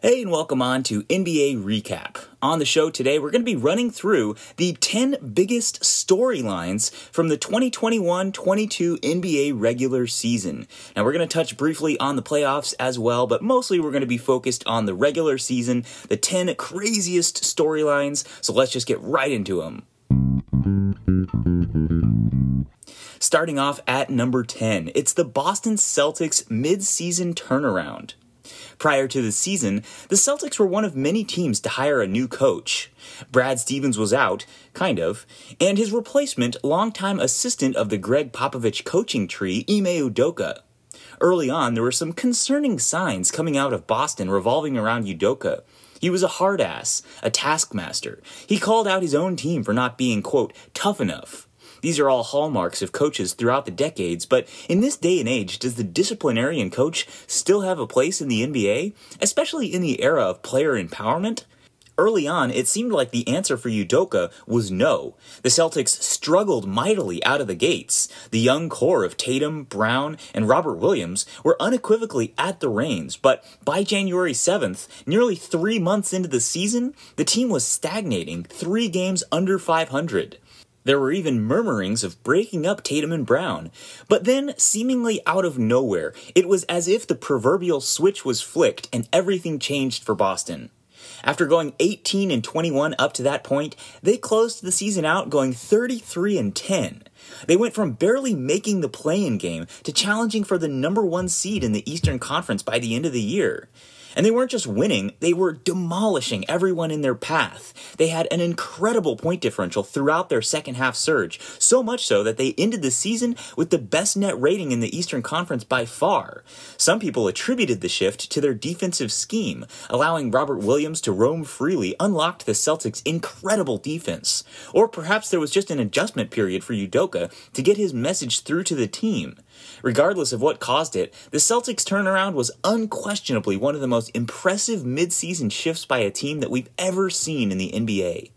Hey, and welcome on to NBA Recap. On the show today, we're going to be running through the 10 biggest storylines from the 2021-22 NBA regular season. Now, we're going to touch briefly on the playoffs as well, but mostly we're going to be focused on the regular season, the 10 craziest storylines, so let's just get right into them. Starting off at number 10, it's the Boston Celtics mid-season turnaround. Prior to the season, the Celtics were one of many teams to hire a new coach. Brad Stevens was out, kind of, and his replacement, longtime assistant of the Greg Popovich coaching tree, Ime Udoka. Early on, there were some concerning signs coming out of Boston revolving around Udoka. He was a hard ass, a taskmaster. He called out his own team for not being, quote, tough enough. These are all hallmarks of coaches throughout the decades, but in this day and age, does the disciplinarian coach still have a place in the NBA, especially in the era of player empowerment? Early on, it seemed like the answer for Udoka was no. The Celtics struggled mightily out of the gates. The young core of Tatum, Brown, and Robert Williams were unequivocally at the reins, but by January 7th, nearly 3 months into the season, the team was stagnating, 3 games under 500. There were even murmurings of breaking up Tatum and Brown. But then, seemingly out of nowhere, it was as if the proverbial switch was flicked and everything changed for Boston. After going 18-21 up to that point, they closed the season out going 33-10. They went from barely making the play-in game to challenging for the number 1 seed in the Eastern Conference by the end of the year. And they weren't just winning, they were demolishing everyone in their path. They had an incredible point differential throughout their second half surge, so much so that they ended the season with the best net rating in the Eastern Conference by far. Some people attributed the shift to their defensive scheme. Allowing Robert Williams to roam freely unlocked the Celtics' incredible defense. Or perhaps there was just an adjustment period for Udoka to get his message through to the team. Regardless of what caused it, the Celtics' turnaround was unquestionably one of the most impressive mid-season shifts by a team that we've ever seen in the NBA.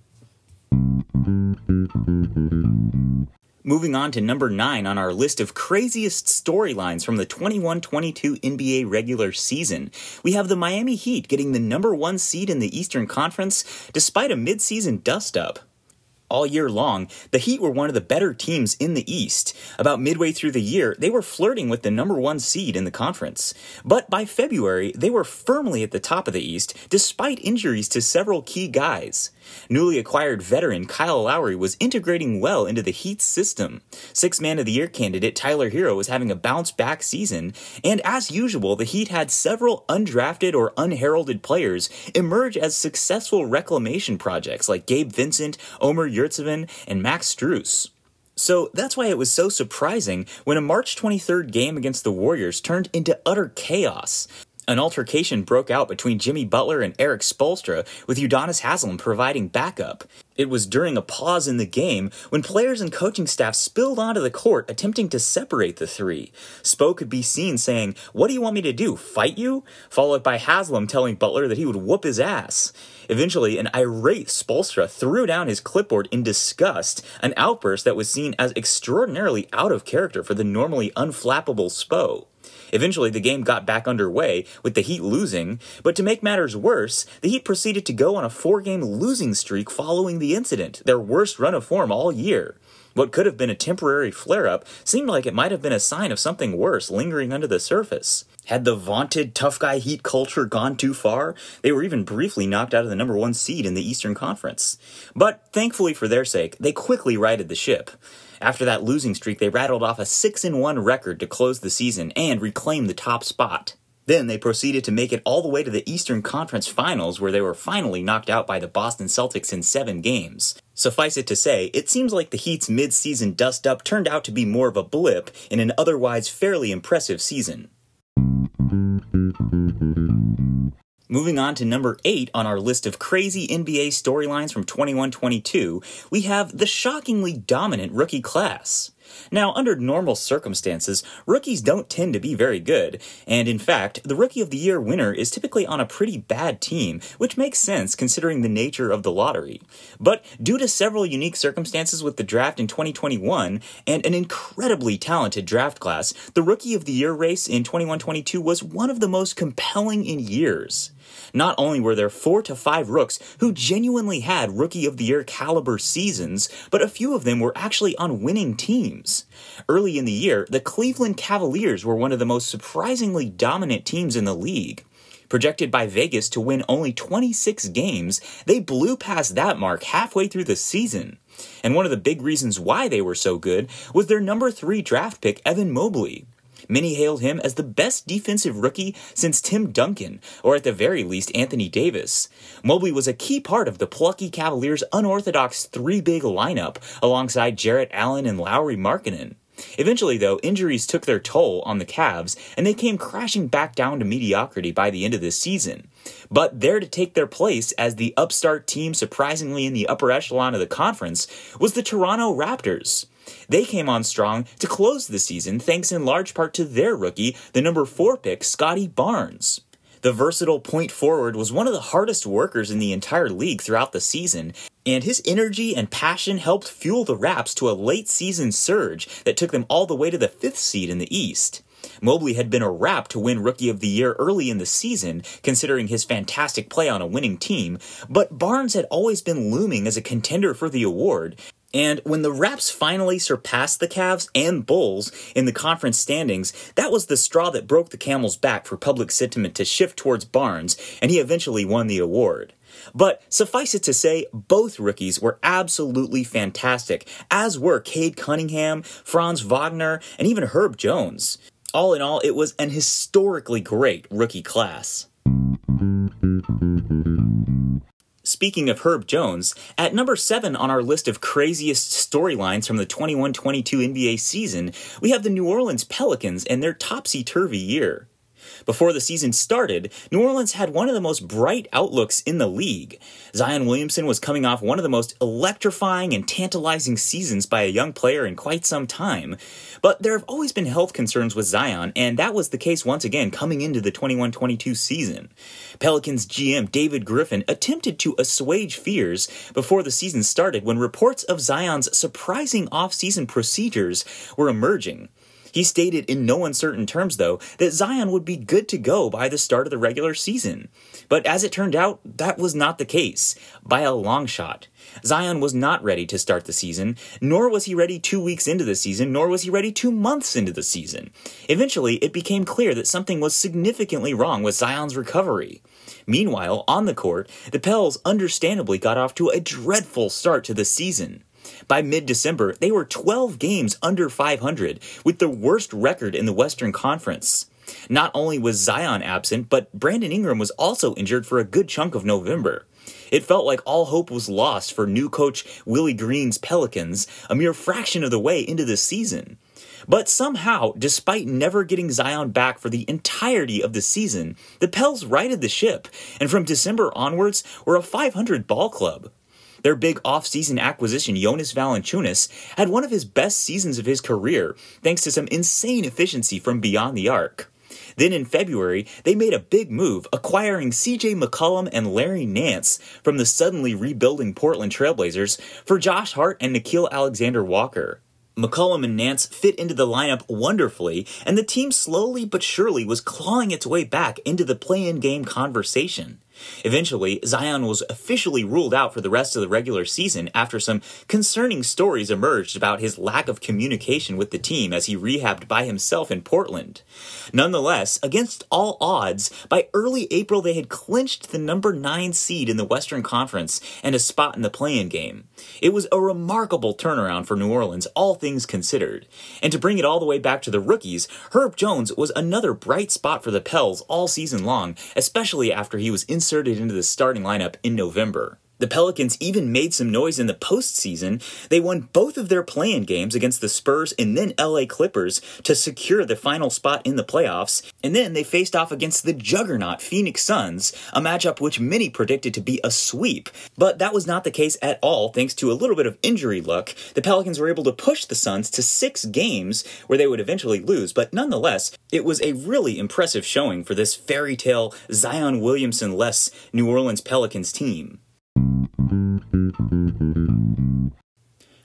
Moving on to number 9 on our list of craziest storylines from the 21-22 NBA regular season, we have the Miami Heat getting the number 1 seed in the Eastern Conference despite a mid-season dust-up. All year long, the Heat were one of the better teams in the East. About midway through the year, they were flirting with the number 1 seed in the conference. But by February, they were firmly at the top of the East, despite injuries to several key guys. Newly acquired veteran Kyle Lowry was integrating well into the Heat's system. 6th Man of the Year candidate Tyler Hero was having a bounce-back season, and as usual, the Heat had several undrafted or unheralded players emerge as successful reclamation projects like Gabe Vincent, Omer Yurtseven, and Max Strus. So that's why it was so surprising when a March 23rd game against the Warriors turned into utter chaos. An altercation broke out between Jimmy Butler and Eric Spoelstra, with Udonis Haslem providing backup. It was during a pause in the game when players and coaching staff spilled onto the court attempting to separate the three. Spo could be seen saying, "What do you want me to do, fight you?" Followed by Haslem telling Butler that he would whoop his ass. Eventually, an irate Spoelstra threw down his clipboard in disgust, an outburst that was seen as extraordinarily out of character for the normally unflappable Spo. Eventually, the game got back underway, with the Heat losing, but to make matters worse, the Heat proceeded to go on a 4-game losing streak following the incident, their worst run of form all year. What could have been a temporary flare-up seemed like it might have been a sign of something worse lingering under the surface. Had the vaunted tough guy Heat culture gone too far? They were even briefly knocked out of the number 1 seed in the Eastern Conference. But thankfully for their sake, they quickly righted the ship. After that losing streak, they rattled off a 6-1 record to close the season and reclaim the top spot. Then they proceeded to make it all the way to the Eastern Conference Finals, where they were finally knocked out by the Boston Celtics in 7 games. Suffice it to say, it seems like the Heat's mid-season dust-up turned out to be more of a blip in an otherwise fairly impressive season. Moving on to number 8 on our list of crazy NBA storylines from 21-22, we have the shockingly dominant rookie class. Now, under normal circumstances, rookies don't tend to be very good, and in fact, the Rookie of the Year winner is typically on a pretty bad team, which makes sense considering the nature of the lottery. But due to several unique circumstances with the draft in 2021, and an incredibly talented draft class, the Rookie of the Year race in 21-22 was one of the most compelling in years. Not only were there 4 to 5 rooks who genuinely had Rookie of the Year caliber seasons, but a few of them were actually on winning teams. Early in the year, the Cleveland Cavaliers were one of the most surprisingly dominant teams in the league. Projected by Vegas to win only 26 games, they blew past that mark halfway through the season. And one of the big reasons why they were so good was their number 3 draft pick, Evan Mobley. Many hailed him as the best defensive rookie since Tim Duncan, or at the very least Anthony Davis. Mobley was a key part of the plucky Cavaliers' unorthodox 3-big lineup, alongside Jarrett Allen and Lauri Markkanen. Eventually, though, injuries took their toll on the Cavs, and they came crashing back down to mediocrity by the end of this season. But there to take their place as the upstart team surprisingly in the upper echelon of the conference was the Toronto Raptors. They came on strong to close the season thanks in large part to their rookie, the number 4 pick, Scotty Barnes. The versatile point forward was one of the hardest workers in the entire league throughout the season, and his energy and passion helped fuel the Raps to a late season surge that took them all the way to the 5th seed in the East. Mobley had been a Rap to win Rookie of the Year early in the season, considering his fantastic play on a winning team, but Barnes had always been looming as a contender for the award. And when the Raps finally surpassed the Cavs and Bulls in the conference standings, that was the straw that broke the camel's back for public sentiment to shift towards Barnes, and he eventually won the award. But suffice it to say, both rookies were absolutely fantastic, as were Cade Cunningham, Franz Wagner, and even Herb Jones. All in all, it was an historically great rookie class. Speaking of Herb Jones, at number 7 on our list of craziest storylines from the 21-22 NBA season, we have the New Orleans Pelicans and their topsy-turvy year. Before the season started, New Orleans had one of the most bright outlooks in the league. Zion Williamson was coming off one of the most electrifying and tantalizing seasons by a young player in quite some time. But there have always been health concerns with Zion, and that was the case once again coming into the 21-22 season. Pelicans GM David Griffin attempted to assuage fears before the season started when reports of Zion's surprising off-season procedures were emerging. He stated in no uncertain terms, though, that Zion would be good to go by the start of the regular season. But as it turned out, that was not the case, by a long shot. Zion was not ready to start the season, nor was he ready 2 weeks into the season, nor was he ready 2 months into the season. Eventually, it became clear that something was significantly wrong with Zion's recovery. Meanwhile, on the court, the Pels understandably got off to a dreadful start to the season. By mid-December, they were 12 games under 500, with the worst record in the Western Conference. Not only was Zion absent, but Brandon Ingram was also injured for a good chunk of November. It felt like all hope was lost for new coach Willie Green's Pelicans, a mere fraction of the way into the season. But somehow, despite never getting Zion back for the entirety of the season, the Pels righted the ship, and from December onwards were a 500 ball club. Their big off-season acquisition, Jonas Valanciunas, had one of his best seasons of his career, thanks to some insane efficiency from beyond the arc. Then in February, they made a big move, acquiring CJ McCollum and Larry Nance from the suddenly rebuilding Portland Trailblazers for Josh Hart and Nickeil Alexander-Walker. McCollum and Nance fit into the lineup wonderfully, and the team slowly but surely was clawing its way back into the play-in game conversation. Eventually, Zion was officially ruled out for the rest of the regular season after some concerning stories emerged about his lack of communication with the team as he rehabbed by himself in Portland. Nonetheless, against all odds, by early April they had clinched the number 9 seed in the Western Conference and a spot in the play-in game. It was a remarkable turnaround for New Orleans, all things considered. And to bring it all the way back to the rookies, Herb Jones was another bright spot for the Pels all season long, especially after he was inserted into the starting lineup in November. The Pelicans even made some noise in the postseason. They won both of their play-in games against the Spurs and then LA Clippers to secure the final spot in the playoffs, and then they faced off against the juggernaut Phoenix Suns, a matchup which many predicted to be a sweep. But that was not the case at all thanks to a little bit of injury luck. The Pelicans were able to push the Suns to 6 games where they would eventually lose, but nonetheless, it was a really impressive showing for this fairy tale Zion Williamson-less New Orleans Pelicans team.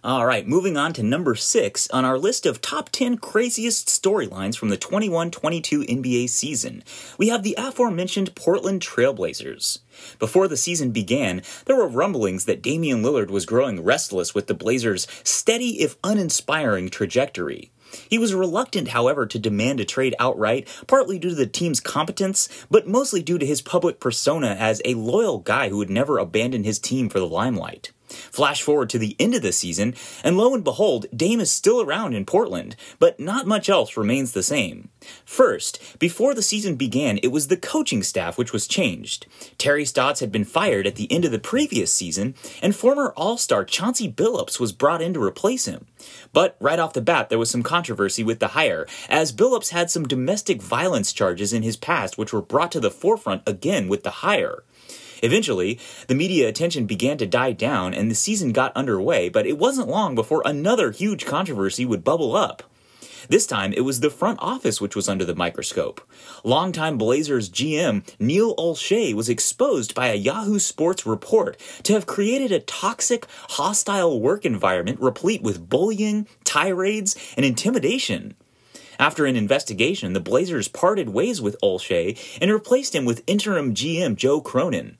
All right, moving on to number 6 on our list of top 10 craziest storylines from the 21-22 NBA season. We have the aforementioned Portland Trail Blazers. Before the season began, there were rumblings that Damian Lillard was growing restless with the Blazers' steady if uninspiring trajectory. He was reluctant, however, to demand a trade outright, partly due to the team's competence, but mostly due to his public persona as a loyal guy who would never abandon his team for the limelight. Flash forward to the end of the season, and lo and behold, Dame is still around in Portland, but not much else remains the same. First, before the season began, it was the coaching staff which was changed. Terry Stotts had been fired at the end of the previous season, and former All-Star Chauncey Billups was brought in to replace him. But right off the bat, there was some controversy with the hire, as Billups had some domestic violence charges in his past which were brought to the forefront again with the hire. Eventually, the media attention began to die down and the season got underway, but it wasn't long before another huge controversy would bubble up. This time, it was the front office which was under the microscope. Longtime Blazers GM Neil Olshey was exposed by a Yahoo Sports report to have created a toxic, hostile work environment replete with bullying, tirades, and intimidation. After an investigation, the Blazers parted ways with Olshey and replaced him with interim GM Joe Cronin.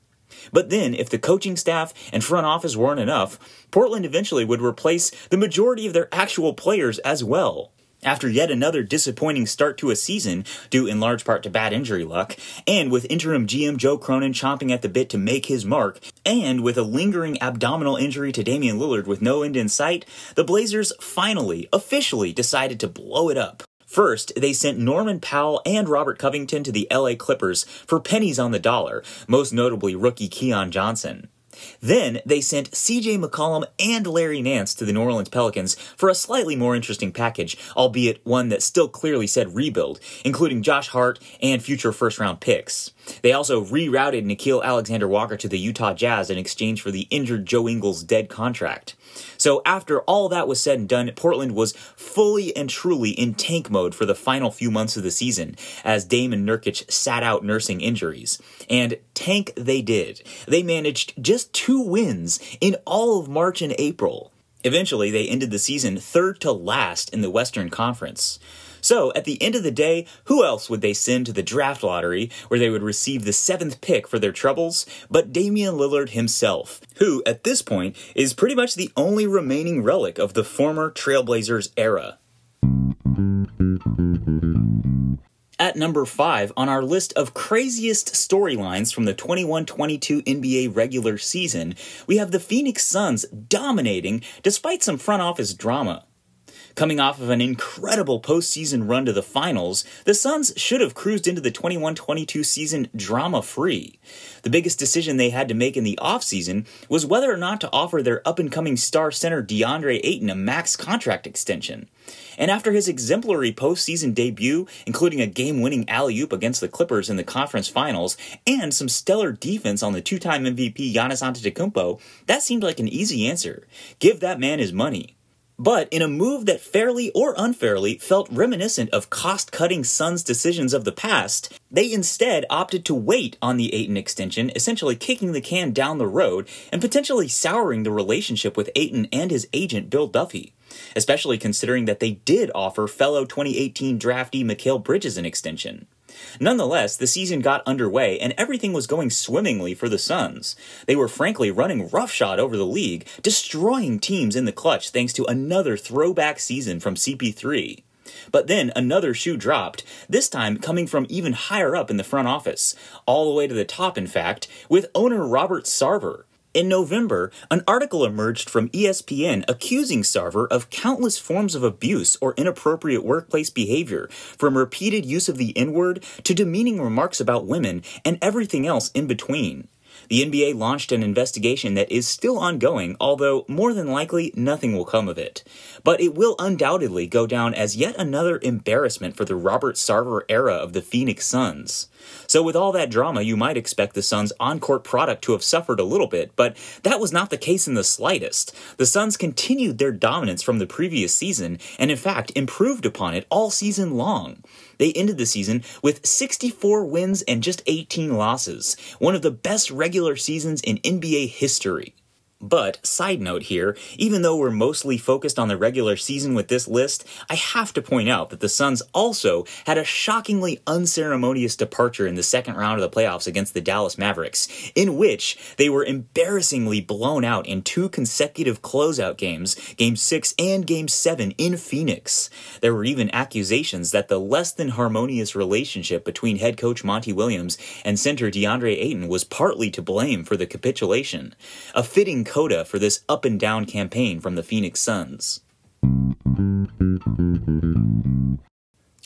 But then, if the coaching staff and front office weren't enough, Portland eventually would replace the majority of their actual players as well. After yet another disappointing start to a season, due in large part to bad injury luck, and with interim GM Joe Cronin chomping at the bit to make his mark, and with a lingering abdominal injury to Damian Lillard with no end in sight, the Blazers finally, officially decided to blow it up. First, they sent Norman Powell and Robert Covington to the LA Clippers for pennies on the dollar, most notably rookie Keon Johnson. Then, they sent CJ McCollum and Larry Nance to the New Orleans Pelicans for a slightly more interesting package, albeit one that still clearly said rebuild, including Josh Hart and future first-round picks. They also rerouted Nickeil Alexander-Walker to the Utah Jazz in exchange for the injured Joe Ingles' dead contract. So after all that was said and done, Portland was fully and truly in tank mode for the final few months of the season, as Dame and Nurkic sat out nursing injuries. And tank they did. They managed just 2 wins in all of March and April. Eventually, they ended the season third to last in the Western Conference. So, at the end of the day, who else would they send to the draft lottery where they would receive the 7th pick for their troubles but Damian Lillard himself, who, at this point, is pretty much the only remaining relic of the former Trailblazers era. At number 5 on our list of craziest storylines from the 21-22 NBA regular season, we have the Phoenix Suns dominating despite some front office drama. Coming off of an incredible postseason run to the finals, the Suns should have cruised into the 21-22 season drama-free. The biggest decision they had to make in the offseason was whether or not to offer their up-and-coming star center DeAndre Ayton a max contract extension. And after his exemplary postseason debut, including a game-winning alley-oop against the Clippers in the conference finals, and some stellar defense on the 2-time MVP Giannis Antetokounmpo, that seemed like an easy answer. Give that man his money. But in a move that fairly or unfairly felt reminiscent of cost-cutting Suns decisions of the past, they instead opted to wait on the Ayton extension, essentially kicking the can down the road and potentially souring the relationship with Ayton and his agent Bill Duffy, especially considering that they did offer fellow 2018 draftee Mikal Bridges an extension. Nonetheless, the season got underway and everything was going swimmingly for the Suns. They were frankly running roughshod over the league, destroying teams in the clutch thanks to another throwback season from CP3. But then another shoe dropped, this time coming from even higher up in the front office, all the way to the top in fact, with owner Robert Sarver. In November, an article emerged from ESPN accusing Sarver of countless forms of abuse or inappropriate workplace behavior, from repeated use of the N-word to demeaning remarks about women and everything else in between. The NBA launched an investigation that is still ongoing, although more than likely nothing will come of it. But it will undoubtedly go down as yet another embarrassment for the Robert Sarver era of the Phoenix Suns. So with all that drama, you might expect the Suns' on-court product to have suffered a little bit, but that was not the case in the slightest. The Suns continued their dominance from the previous season, and in fact improved upon it all season long. They ended the season with 64 wins and just 18 losses, one of the best regular seasons in NBA history. But, side note here, even though we're mostly focused on the regular season with this list, I have to point out that the Suns also had a shockingly unceremonious departure in the second round of the playoffs against the Dallas Mavericks, in which they were embarrassingly blown out in 2 consecutive closeout games, Game 6 and Game 7 in Phoenix. There were even accusations that the less than harmonious relationship between head coach Monty Williams and center DeAndre Ayton was partly to blame for the capitulation. A fitting coda for this up-and-down campaign from the Phoenix Suns.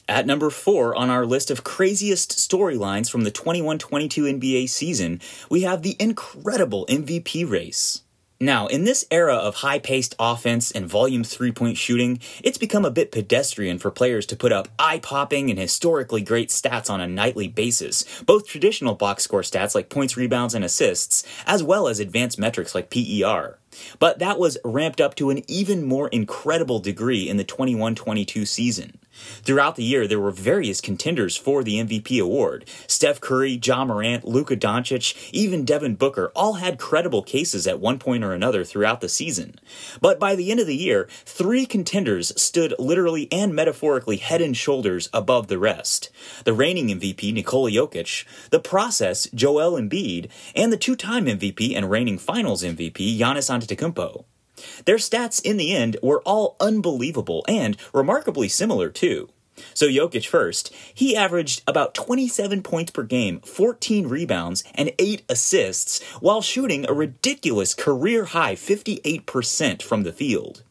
At number 4 on our list of craziest storylines from the 21-22 NBA season, we have the incredible MVP race. Now, in this era of high-paced offense and volume three-point shooting, it's become a bit pedestrian for players to put up eye-popping and historically great stats on a nightly basis, both traditional box score stats like points, rebounds, and assists, as well as advanced metrics like PER. But that was ramped up to an even more incredible degree in the 21-22 season. Throughout the year, there were various contenders for the MVP award. Steph Curry, Ja Morant, Luka Doncic, even Devin Booker all had credible cases at one point or another throughout the season. But by the end of the year, 3 contenders stood literally and metaphorically head and shoulders above the rest. The reigning MVP, Nikola Jokic, the process, Joel Embiid, and the 2-time MVP and reigning finals MVP, Giannis Antetokounmpo. Their stats in the end were all unbelievable and remarkably similar too. So Jokic first, he averaged about 27 points per game, 14 rebounds, and 8 assists while shooting a ridiculous career-high 58% from the field.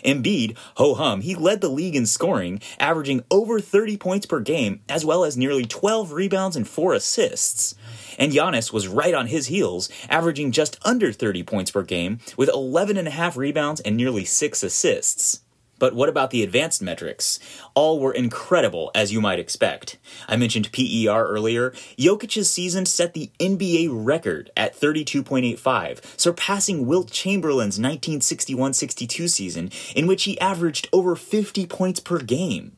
Embiid, ho-hum, he led the league in scoring, averaging over 30 points per game, as well as nearly 12 rebounds and 4 assists. And Giannis was right on his heels, averaging just under 30 points per game, with 11.5 rebounds and nearly 6 assists. But what about the advanced metrics? All were incredible, as you might expect. I mentioned PER earlier. Jokic's season set the NBA record at 32.85, surpassing Wilt Chamberlain's 1961-62 season, in which he averaged over 50 points per game.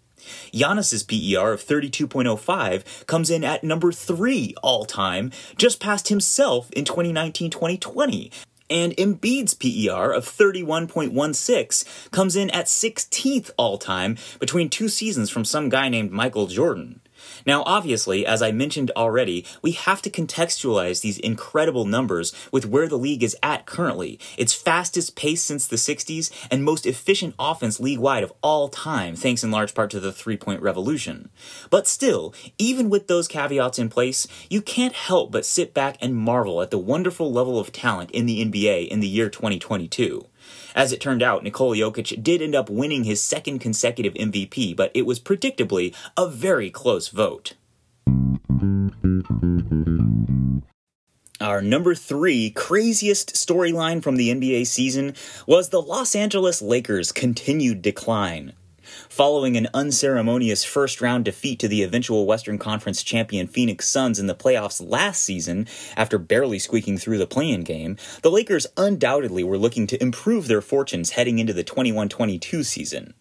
Giannis's PER of 32.05 comes in at number 3 all-time, just past himself in 2019-2020. And Embiid's PER of 31.16 comes in at 16th all-time between 2 seasons from some guy named Michael Jordan. Now, obviously, as I mentioned already, we have to contextualize these incredible numbers with where the league is at currently, its fastest pace since the 60s and most efficient offense league-wide of all time, thanks in large part to the three-point revolution. But still, even with those caveats in place, you can't help but sit back and marvel at the wonderful level of talent in the NBA in the year 2022. As it turned out, Nikola Jokic did end up winning his second consecutive MVP, but it was predictably a very close vote. Our number 3 craziest storyline from the NBA season was the Los Angeles Lakers' continued decline. Following an unceremonious first-round defeat to the eventual Western Conference champion Phoenix Suns in the playoffs last season, after barely squeaking through the play-in game, the Lakers undoubtedly were looking to improve their fortunes heading into the 21-22 season.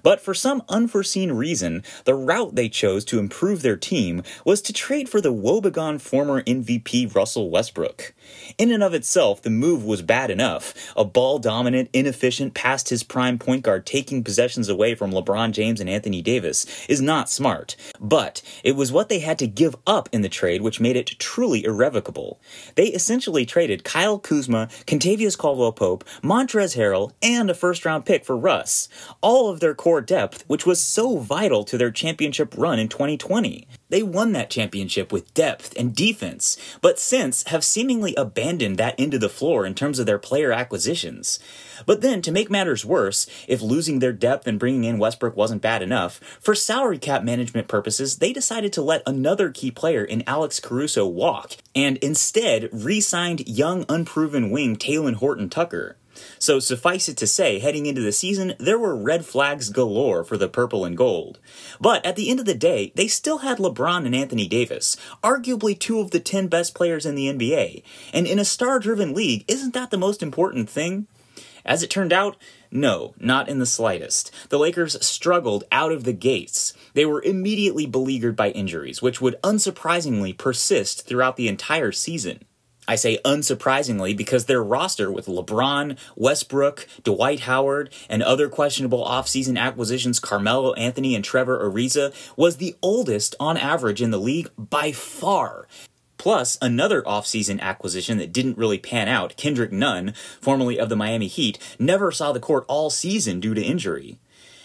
But for some unforeseen reason, the route they chose to improve their team was to trade for the woebegone former MVP Russell Westbrook. In and of itself, the move was bad enough. A ball-dominant, inefficient, past his prime point guard taking possessions away from LeBron James and Anthony Davis is not smart. But it was what they had to give up in the trade which made it truly irrevocable. They essentially traded Kyle Kuzma, Kentavious Caldwell-Pope, Montrezl Harrell, and a first-round pick for Russ. All of their core depth, which was so vital to their championship run in 2020. They won that championship with depth and defense, but since have seemingly abandoned that end of the floor in terms of their player acquisitions. But then, to make matters worse, if losing their depth and bringing in Westbrook wasn't bad enough, for salary cap management purposes, they decided to let another key player in Alex Caruso walk, and instead re-signed young, unproven wing Talen Horton-Tucker. So suffice it to say, heading into the season, there were red flags galore for the purple and gold. But at the end of the day, they still had LeBron and Anthony Davis, arguably 2 of the 10 best players in the NBA. And in a star-driven league, isn't that the most important thing? As it turned out, no, not in the slightest. The Lakers struggled out of the gates. They were immediately beleaguered by injuries, which would unsurprisingly persist throughout the entire season. I say unsurprisingly because their roster with LeBron, Westbrook, Dwight Howard, and other questionable offseason acquisitions Carmelo Anthony and Trevor Ariza was the oldest on average in the league by far. Plus, another offseason acquisition that didn't really pan out, Kendrick Nunn, formerly of the Miami Heat, never saw the court all season due to injury.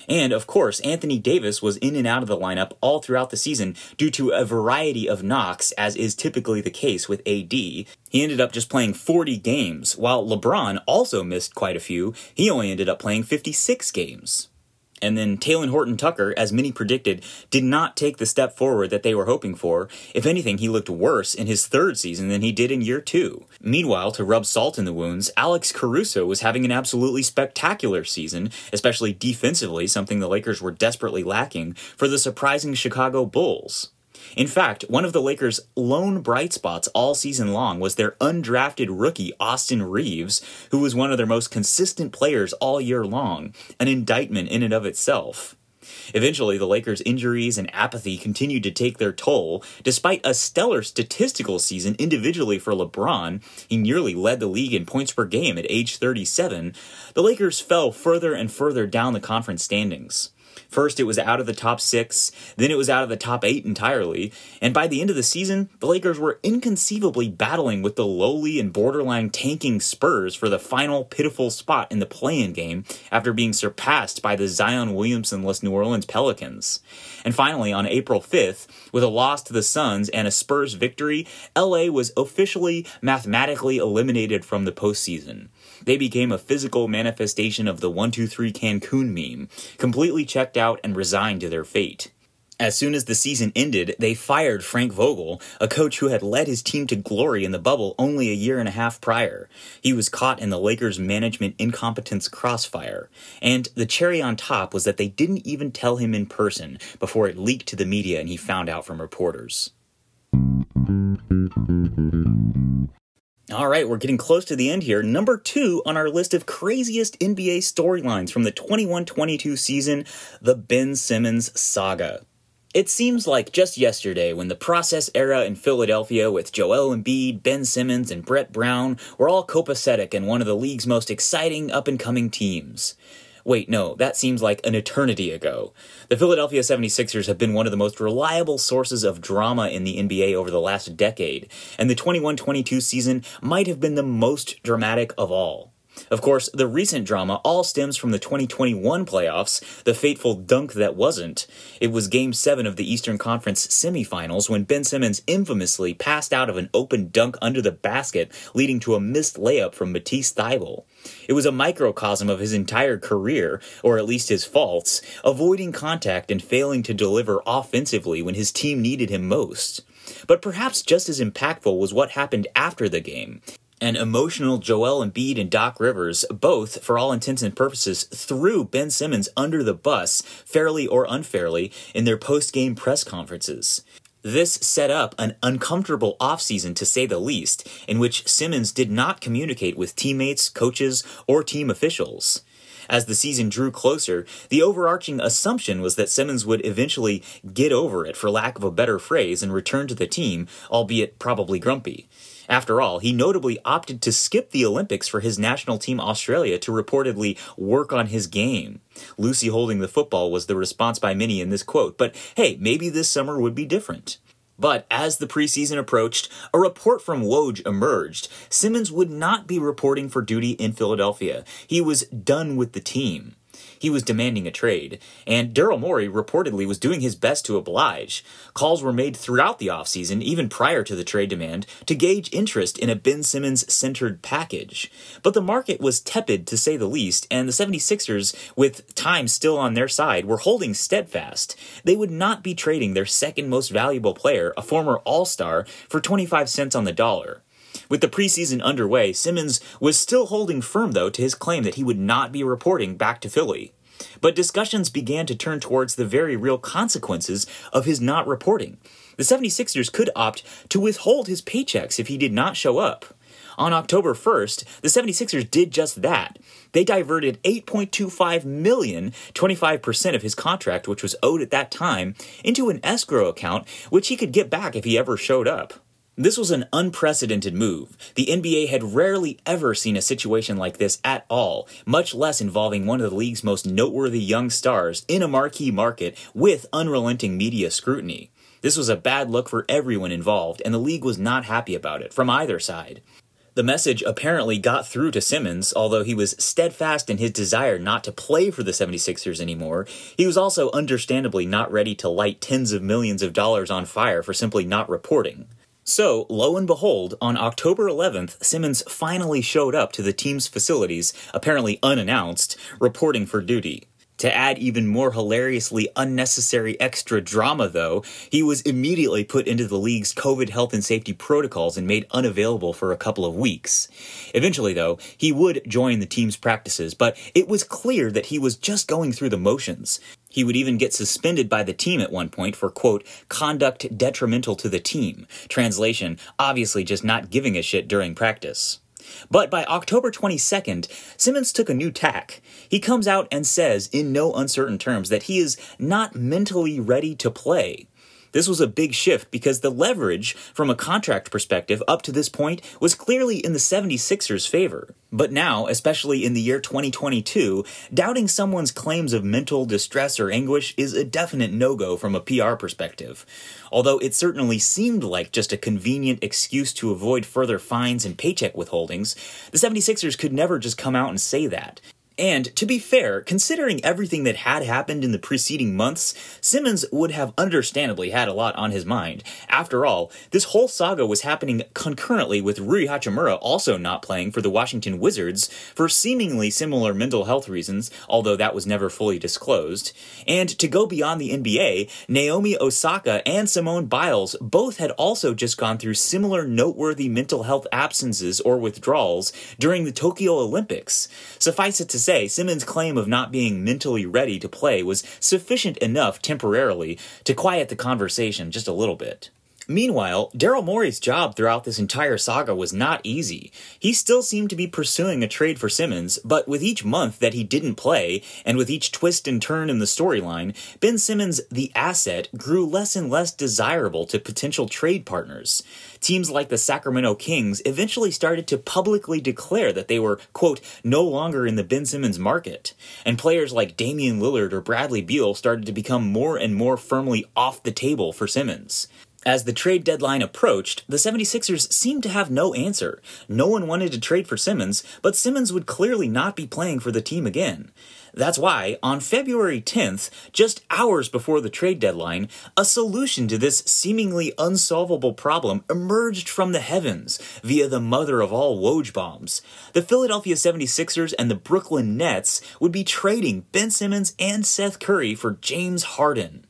And, of course, Anthony Davis was in and out of the lineup all throughout the season due to a variety of knocks, as is typically the case with AD. He ended up just playing 40 games, while LeBron also missed quite a few. He only ended up playing 56 games. And then Talen Horton-Tucker, as many predicted, did not take the step forward that they were hoping for. If anything, he looked worse in his third season than he did in year 2. Meanwhile, to rub salt in the wounds, Alex Caruso was having an absolutely spectacular season, especially defensively, something the Lakers were desperately lacking, for the surprising Chicago Bulls. In fact, one of the Lakers' lone bright spots all season long was their undrafted rookie Austin Reeves, who was one of their most consistent players all year long, an indictment in and of itself. Eventually, the Lakers' injuries and apathy continued to take their toll. Despite a stellar statistical season individually for LeBron, he nearly led the league in points per game at age 37, the Lakers fell further and further down the conference standings. First, it was out of the top 6, then it was out of the top 8 entirely, and by the end of the season, the Lakers were inconceivably battling with the lowly and borderline tanking Spurs for the final pitiful spot in the play-in game after being surpassed by the Zion Williamson-less New Orleans Pelicans. And finally, on April 5th, with a loss to the Suns and a Spurs victory, LA was officially mathematically eliminated from the postseason. They became a physical manifestation of the 1-2-3 Cancun meme, completely checked out and resigned to their fate. As soon as the season ended, they fired Frank Vogel, a coach who had led his team to glory in the bubble only a year and a half prior. He was caught in the Lakers' management incompetence crossfire. And the cherry on top was that they didn't even tell him in person before it leaked to the media and he found out from reporters. All right, we're getting close to the end here. Number 2 on our list of craziest NBA storylines from the 21-22 season, the Ben Simmons Saga. It seems like just yesterday when the process era in Philadelphia with Joel Embiid, Ben Simmons, and Brett Brown were all copacetic and one of the league's most exciting up-and-coming teams. Wait, no, that seems like an eternity ago. The Philadelphia 76ers have been one of the most reliable sources of drama in the NBA over the last decade, and the 21-22 season might have been the most dramatic of all. Of course, the recent drama all stems from the 2021 playoffs, the fateful dunk that wasn't. It was Game 7 of the Eastern Conference semifinals when Ben Simmons infamously passed out of an open dunk under the basket, leading to a missed layup from Matisse Thybulle. It was a microcosm of his entire career, or at least his faults, avoiding contact and failing to deliver offensively when his team needed him most. But perhaps just as impactful was what happened after the game. An emotional Joel Embiid and Doc Rivers both, for all intents and purposes, threw Ben Simmons under the bus, fairly or unfairly, in their post-game press conferences. This set up an uncomfortable offseason to say the least, in which Simmons did not communicate with teammates, coaches, or team officials. As the season drew closer, the overarching assumption was that Simmons would eventually get over it, for lack of a better phrase, and return to the team, albeit probably grumpy. After all, he notably opted to skip the Olympics for his national team Australia to reportedly work on his game. Lucy holding the football was the response by many in this quote, but hey, maybe this summer would be different. But as the preseason approached, a report from Woj emerged. Simmons would not be reporting for duty in Philadelphia. He was done with the team. He was demanding a trade, and Daryl Morey reportedly was doing his best to oblige. Calls were made throughout the offseason, even prior to the trade demand, to gauge interest in a Ben Simmons-centered package. But the market was tepid, to say the least, and the 76ers, with time still on their side, were holding steadfast. They would not be trading their second most valuable player, a former All-Star, for 25 cents on the dollar. With the preseason underway, Simmons was still holding firm, though, to his claim that he would not be reporting back to Philly. But discussions began to turn towards the very real consequences of his not reporting. The 76ers could opt to withhold his paychecks if he did not show up. On October 1st, the 76ers did just that. They diverted $8.25 million, 25% of his contract, which was owed at that time, into an escrow account, which he could get back if he ever showed up. This was an unprecedented move. The NBA had rarely ever seen a situation like this at all, much less involving one of the league's most noteworthy young stars in a marquee market with unrelenting media scrutiny. This was a bad look for everyone involved, and the league was not happy about it, from either side. The message apparently got through to Simmons, although he was steadfast in his desire not to play for the 76ers anymore. He was also understandably not ready to light tens of millions of dollars on fire for simply not reporting. So, lo and behold, on October 11th, Simmons finally showed up to the team's facilities, apparently unannounced, reporting for duty. To add even more hilariously unnecessary extra drama, though, he was immediately put into the league's COVID health and safety protocols and made unavailable for a couple of weeks. Eventually, though, he would join the team's practices, but it was clear that he was just going through the motions. He would even get suspended by the team at one point for, quote, conduct detrimental to the team. Translation, obviously just not giving a shit during practice. But by October 22nd, Simmons took a new tack. He comes out and says, in no uncertain terms, that he is not mentally ready to play. This was a big shift because the leverage from a contract perspective up to this point was clearly in the 76ers' favor. But now, especially in the year 2022, doubting someone's claims of mental distress or anguish is a definite no-go from a PR perspective. Although it certainly seemed like just a convenient excuse to avoid further fines and paycheck withholdings, the 76ers could never just come out and say that. And, to be fair, considering everything that had happened in the preceding months, Simmons would have understandably had a lot on his mind. After all, this whole saga was happening concurrently with Rui Hachimura also not playing for the Washington Wizards for seemingly similar mental health reasons, although that was never fully disclosed. And to go beyond the NBA, Naomi Osaka and Simone Biles both had also just gone through similar noteworthy mental health absences or withdrawals during the Tokyo Olympics. Suffice it to say, Simmons' claim of not being mentally ready to play was sufficient enough temporarily to quiet the conversation just a little bit. Meanwhile, Daryl Morey's job throughout this entire saga was not easy. He still seemed to be pursuing a trade for Simmons, but with each month that he didn't play, and with each twist and turn in the storyline, Ben Simmons, the asset, grew less and less desirable to potential trade partners. Teams like the Sacramento Kings eventually started to publicly declare that they were, quote, no longer in the Ben Simmons market, and players like Damian Lillard or Bradley Beal started to become more and more firmly off the table for Simmons. As the trade deadline approached, the 76ers seemed to have no answer. No one wanted to trade for Simmons, but Simmons would clearly not be playing for the team again. That's why, on February 10th, just hours before the trade deadline, a solution to this seemingly unsolvable problem emerged from the heavens via the mother of all Woj bombs. The Philadelphia 76ers and the Brooklyn Nets would be trading Ben Simmons and Seth Curry for James Harden.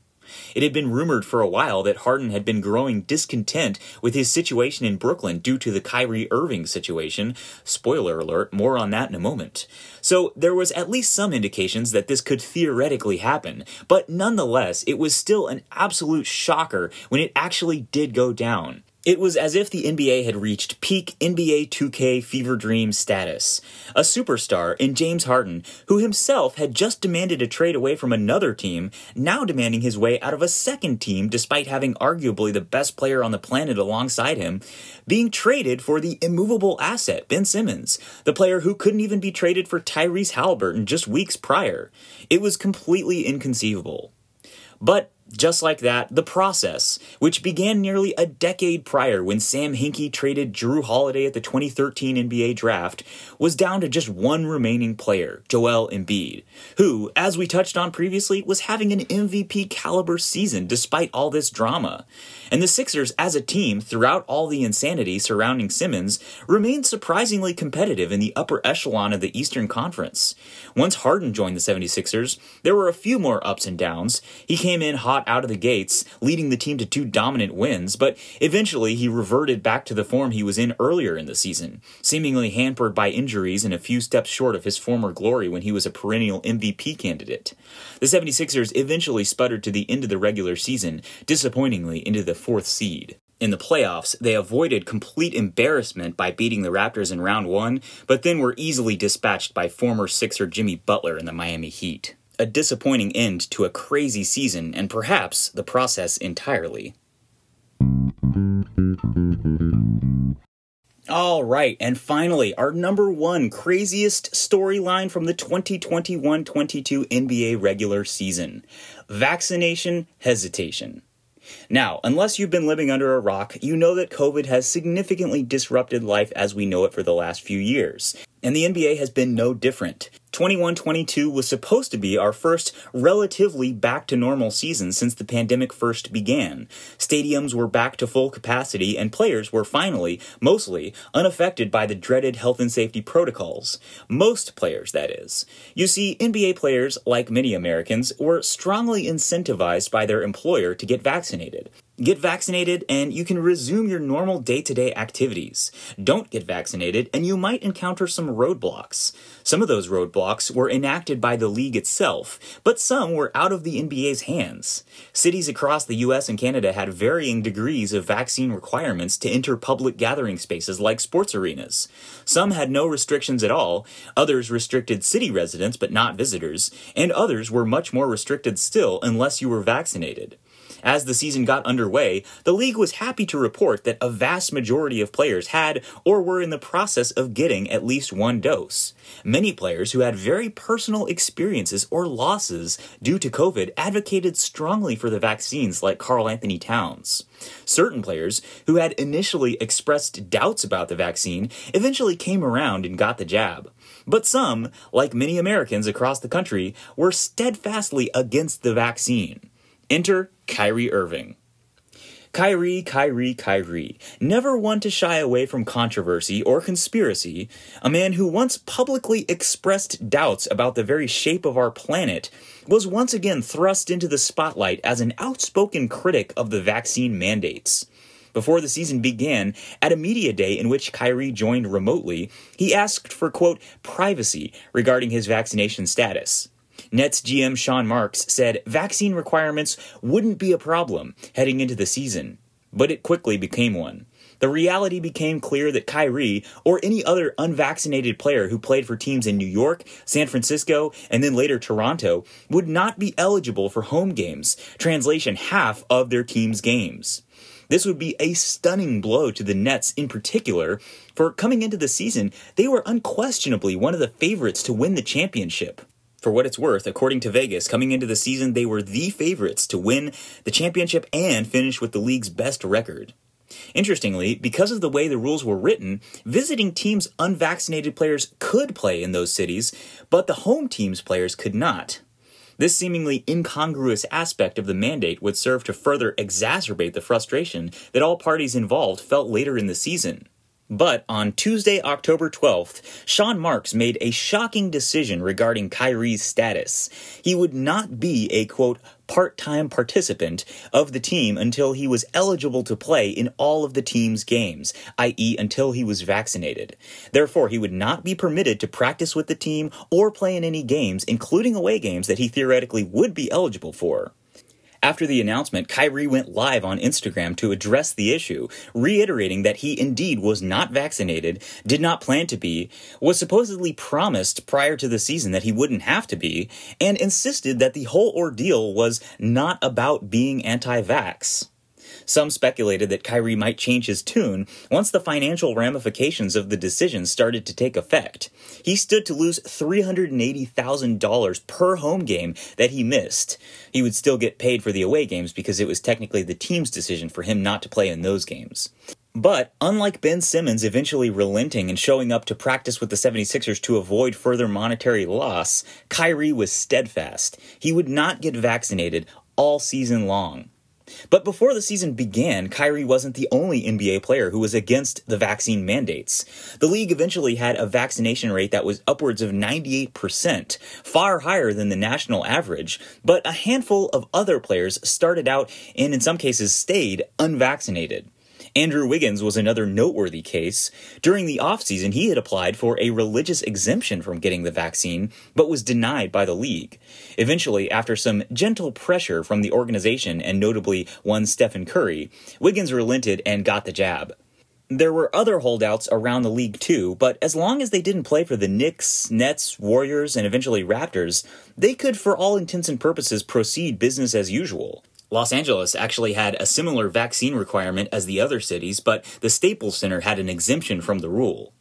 It had been rumored for a while that Harden had been growing discontent with his situation in Brooklyn due to the Kyrie Irving situation. Spoiler alert, more on that in a moment. So there was at least some indications that this could theoretically happen, but nonetheless, it was still an absolute shocker when it actually did go down. It was as if the NBA had reached peak NBA 2K fever dream status. A superstar in James Harden, who himself had just demanded a trade away from another team, now demanding his way out of a second team despite having arguably the best player on the planet alongside him, being traded for the immovable asset, Ben Simmons, the player who couldn't even be traded for Tyrese Halliburton just weeks prior. It was completely inconceivable. But just like that, the process, which began nearly a decade prior when Sam Hinkie traded Jrue Holiday at the 2013 NBA draft, was down to just one remaining player, Joel Embiid, who, as we touched on previously, was having an MVP caliber season despite all this drama. And the Sixers, as a team, throughout all the insanity surrounding Simmons, remained surprisingly competitive in the upper echelon of the Eastern Conference. Once Harden joined the 76ers, there were a few more ups and downs. He came in hot out of the gates, leading the team to 2 dominant wins, but eventually he reverted back to the form he was in earlier in the season, seemingly hampered by injuries and a few steps short of his former glory when he was a perennial MVP candidate. The 76ers eventually sputtered to the end of the regular season, disappointingly into the 4th seed. In the playoffs, they avoided complete embarrassment by beating the Raptors in round 1, but then were easily dispatched by former Sixer Jimmy Butler and the Miami Heat. A disappointing end to a crazy season and perhaps the process entirely. All right, and finally, our number one craziest storyline from the 2021-22 NBA regular season. Vaccination hesitation. Now, unless you've been living under a rock, you know that COVID has significantly disrupted life as we know it for the last few years. And the NBA has been no different. 21-22 was supposed to be our first relatively back-to-normal season since the pandemic first began. Stadiums were back to full capacity, and players were finally, mostly, unaffected by the dreaded health and safety protocols. Most players, that is. You see, NBA players, like many Americans, were strongly incentivized by their employer to get vaccinated. Get vaccinated and you can resume your normal day-to-day activities. Don't get vaccinated and you might encounter some roadblocks. Some of those roadblocks were enacted by the league itself, but some were out of the NBA's hands. Cities across the US and Canada had varying degrees of vaccine requirements to enter public gathering spaces like sports arenas. Some had no restrictions at all, others restricted city residents but not visitors, and others were much more restricted still unless you were vaccinated. As the season got underway, the league was happy to report that a vast majority of players had or were in the process of getting at least one dose. Many players who had very personal experiences or losses due to COVID advocated strongly for the vaccines, like Karl Anthony Towns. Certain players who had initially expressed doubts about the vaccine eventually came around and got the jab. But some, like many Americans across the country, were steadfastly against the vaccine. Enter Kyrie Irving. Kyrie, never one to shy away from controversy or conspiracy, a man who once publicly expressed doubts about the very shape of our planet, was once again thrust into the spotlight as an outspoken critic of the vaccine mandates. Before the season began, at a media day in which Kyrie joined remotely, he asked for, quote, privacy regarding his vaccination status. Nets GM Sean Marks said vaccine requirements wouldn't be a problem heading into the season, but it quickly became one. The reality became clear that Kyrie, or any other unvaccinated player who played for teams in New York, San Francisco, and then later Toronto, would not be eligible for home games, translation half of their team's games. This would be a stunning blow to the Nets in particular, for coming into the season, they were unquestionably one of the favorites to win the championship. For what it's worth, according to Vegas, coming into the season, they were the favorites to win the championship and finish with the league's best record. Interestingly, because of the way the rules were written, visiting teams' unvaccinated players could play in those cities, but the home team's players could not. This seemingly incongruous aspect of the mandate would serve to further exacerbate the frustration that all parties involved felt later in the season. But on Tuesday, October 12th, Sean Marks made a shocking decision regarding Kyrie's status. He would not be a, quote, part-time participant of the team until he was eligible to play in all of the team's games, i.e. until he was vaccinated. Therefore, he would not be permitted to practice with the team or play in any games, including away games that he theoretically would be eligible for. After the announcement, Kyrie went live on Instagram to address the issue, reiterating that he indeed was not vaccinated, did not plan to be, was supposedly promised prior to the season that he wouldn't have to be, and insisted that the whole ordeal was not about being anti-vax. Some speculated that Kyrie might change his tune once the financial ramifications of the decision started to take effect. He stood to lose $380,000 per home game that he missed. He would still get paid for the away games because it was technically the team's decision for him not to play in those games. But, unlike Ben Simmons eventually relenting and showing up to practice with the 76ers to avoid further monetary loss, Kyrie was steadfast. He would not get vaccinated all season long. But before the season began, Kyrie wasn't the only NBA player who was against the vaccine mandates. The league eventually had a vaccination rate that was upwards of 98%, far higher than the national average, but a handful of other players started out and in some cases stayed unvaccinated. Andrew Wiggins was another noteworthy case. During the offseason, he had applied for a religious exemption from getting the vaccine, but was denied by the league. Eventually, after some gentle pressure from the organization and notably one Stephen Curry, Wiggins relented and got the jab. There were other holdouts around the league too, but as long as they didn't play for the Knicks, Nets, Warriors, and eventually Raptors, they could for all intents and purposes proceed business as usual. Los Angeles actually had a similar vaccine requirement as the other cities, but the Staples Center had an exemption from the rule.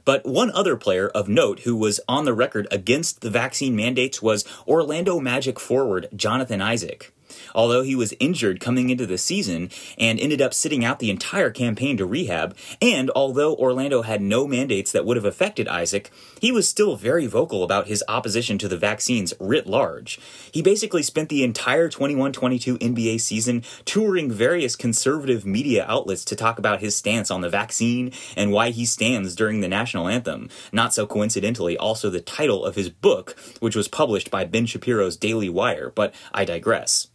But one other player of note who was on the record against the vaccine mandates was Orlando Magic forward Jonathan Isaac. Although he was injured coming into the season and ended up sitting out the entire campaign to rehab, and although Orlando had no mandates that would have affected Isaac, he was still very vocal about his opposition to the vaccines writ large. He basically spent the entire 21-22 NBA season touring various conservative media outlets to talk about his stance on the vaccine and why he stands during the national anthem, not so coincidentally also the title of his book, which was published by Ben Shapiro's Daily Wire, but I digress.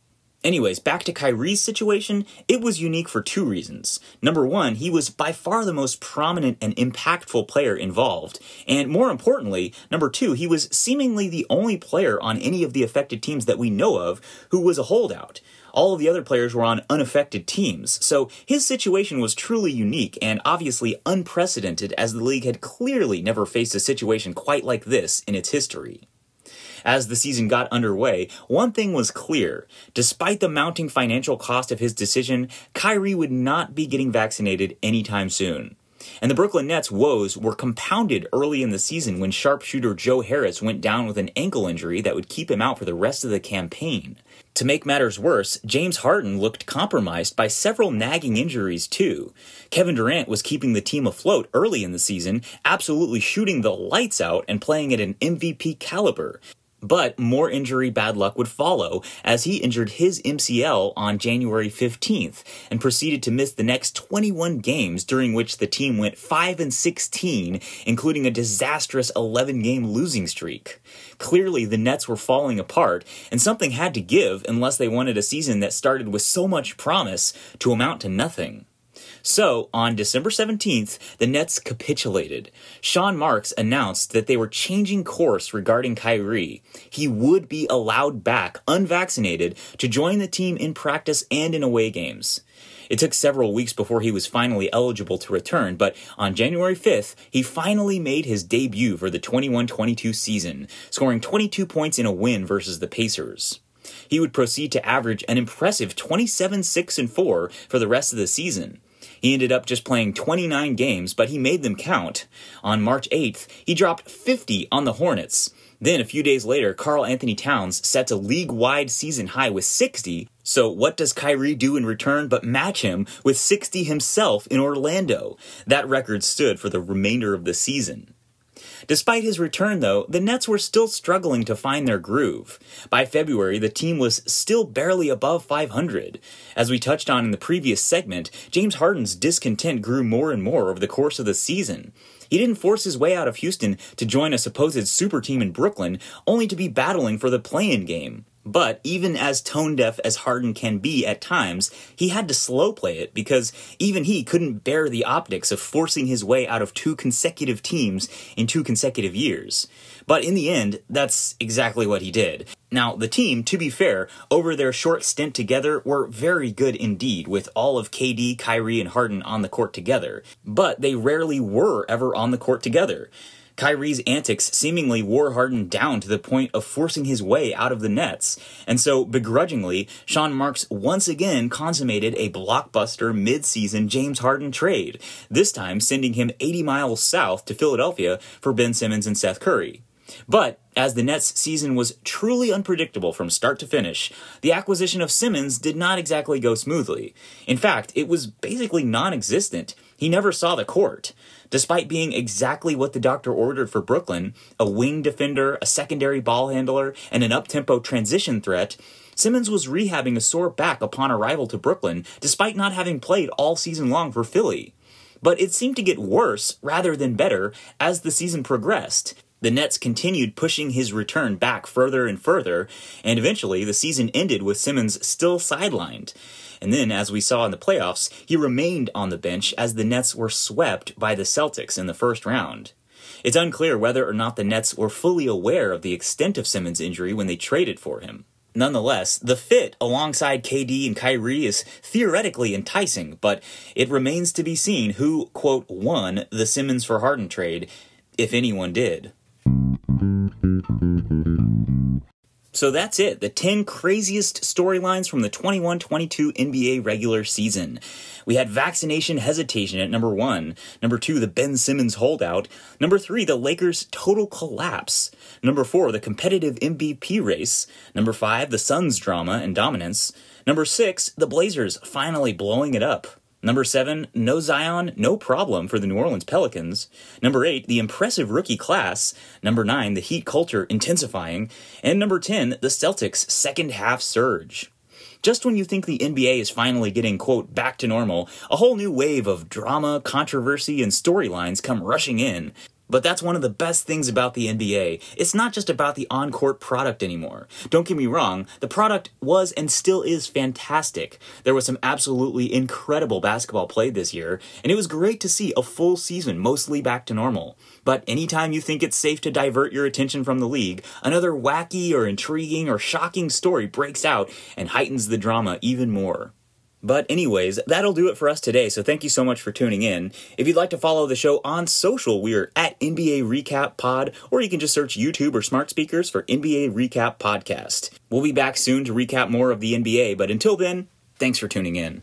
Anyways, back to Kyrie's situation, it was unique for two reasons. Number one, he was by far the most prominent and impactful player involved. And more importantly, number two, he was seemingly the only player on any of the affected teams that we know of who was a holdout. All of the other players were on unaffected teams, so his situation was truly unique and obviously unprecedented, as the league had clearly never faced a situation quite like this in its history. As the season got underway, one thing was clear. Despite the mounting financial cost of his decision, Kyrie would not be getting vaccinated anytime soon. And the Brooklyn Nets' woes were compounded early in the season when sharpshooter Joe Harris went down with an ankle injury that would keep him out for the rest of the campaign. To make matters worse, James Harden looked compromised by several nagging injuries too. Kevin Durant was keeping the team afloat early in the season, absolutely shooting the lights out and playing at an MVP caliber. But more injury bad luck would follow as he injured his MCL on January 15th and proceeded to miss the next 21 games, during which the team went 5-16, including a disastrous 11-game losing streak. Clearly, the Nets were falling apart, and something had to give unless they wanted a season that started with so much promise to amount to nothing. So, on December 17th, the Nets capitulated. Sean Marks announced that they were changing course regarding Kyrie. He would be allowed back, unvaccinated, to join the team in practice and in away games. It took several weeks before he was finally eligible to return, but on January 5th, he finally made his debut for the 21-22 season, scoring 22 points in a win versus the Pacers. He would proceed to average an impressive 27-6-4 for the rest of the season. He ended up just playing 29 games, but he made them count. On March 8th, he dropped 50 on the Hornets. Then, a few days later, Karl Anthony Towns sets a league-wide season high with 60. So what does Kyrie do in return but match him with 60 himself in Orlando? That record stood for the remainder of the season. Despite his return, though, the Nets were still struggling to find their groove. By February, the team was still barely above 500. As we touched on in the previous segment, James Harden's discontent grew more and more over the course of the season. He didn't force his way out of Houston to join a supposed super team in Brooklyn, only to be battling for the play-in game. But even as tone-deaf as Harden can be at times, he had to slow play it because even he couldn't bear the optics of forcing his way out of 2 consecutive teams in 2 consecutive years. But in the end, that's exactly what he did. Now, the team, to be fair, over their short stint together were very good indeed, with all of KD, Kyrie, and Harden on the court together. But they rarely were ever on the court together. Kyrie's antics seemingly wore Harden down to the point of forcing his way out of the Nets, and so begrudgingly, Sean Marks once again consummated a blockbuster mid-season James Harden trade, this time sending him 80 miles south to Philadelphia for Ben Simmons and Seth Curry. But, as the Nets' season was truly unpredictable from start to finish, the acquisition of Simmons did not exactly go smoothly. In fact, it was basically non-existent. He never saw the court. Despite being exactly what the doctor ordered for Brooklyn, a wing defender, a secondary ball handler, and an up-tempo transition threat, Simmons was rehabbing a sore back upon arrival to Brooklyn, despite not having played all season long for Philly. But it seemed to get worse rather than better as the season progressed. The Nets continued pushing his return back further and further, and eventually the season ended with Simmons still sidelined. And then, as we saw in the playoffs, he remained on the bench as the Nets were swept by the Celtics in the first round. It's unclear whether or not the Nets were fully aware of the extent of Simmons' injury when they traded for him. Nonetheless, the fit alongside KD and Kyrie is theoretically enticing, but it remains to be seen who, quote, won the Simmons for Harden trade, if anyone did. So that's it, the 10 craziest storylines from the 21-22 NBA regular season. We had vaccination hesitation at number 1. Number 2, the Ben Simmons holdout. Number 3, the Lakers' total collapse. Number 4, the competitive MVP race. Number 5, the Suns' drama and dominance. Number 6, the Blazers finally blowing it up. Number 7, no Zion, no problem for the New Orleans Pelicans. Number 8, the impressive rookie class. Number 9, the Heat culture intensifying. And number 10, the Celtics' second half surge. Just when you think the NBA is finally getting, quote, back to normal, a whole new wave of drama, controversy, and storylines come rushing in. But that's one of the best things about the NBA. It's not just about the on-court product anymore. Don't get me wrong, the product was and still is fantastic. There was some absolutely incredible basketball played this year, and it was great to see a full season mostly back to normal. But anytime you think it's safe to divert your attention from the league, another wacky or intriguing or shocking story breaks out and heightens the drama even more. But anyways, that'll do it for us today, so thank you so much for tuning in. If you'd like to follow the show on social, we're at NBA Recap Pod, or you can just search YouTube or smart speakers for NBA Recap Podcast. We'll be back soon to recap more of the NBA, but until then, thanks for tuning in.